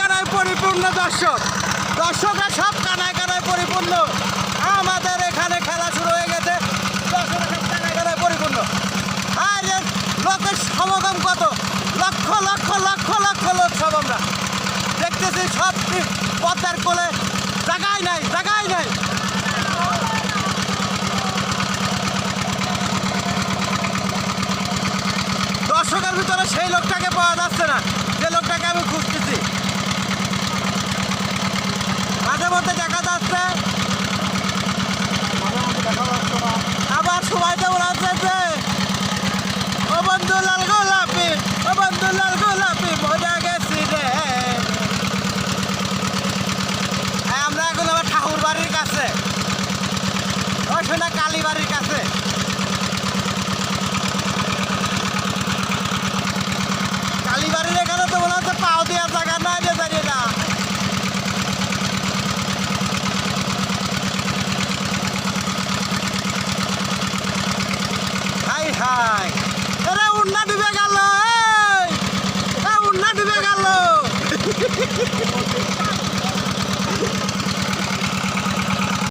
কানায় পরিপূর্ণ দর্শকরা সব কানায় কানায় পরিপূর্ণ। আমাদের এখানে খেলা শুরু হয়ে গেছে, দর্শকরা সব কানায় কানায় পরিপূর্ণ। আর লোকের সমাগম কত, লক্ষ লক্ষ লক্ষ লক্ষ লোক সব আমরা দেখতেছি। সব পদ্মার কোলে জায়গায় নাই, জায়গায় নাই। দর্শকের ভিতরে সেই লোকটাকে পাওয়া যাচ্ছে না, যে লোকটাকে আমি খুঁজতেছি। মাঝে মধ্যে দেখা যাচ্ছে, আবার সবাই যেমন আছে যে ও বন্ধু লাল গোলাপি, ও বন্ধু লাল গোলাপি মজা গেছি রে। আমরা এখন আবার ঠাকুর বাড়ির কাছে, ওই শোনা কালী বাড়ির কাছে। কালীবাড়ির এখানে তো মনে হচ্ছে পাও দেওয়ার জায়গা নাই রে, জানি না। হাই হাই, আরে উন্না ডুবে গেল, উন্না ডুবে গেল।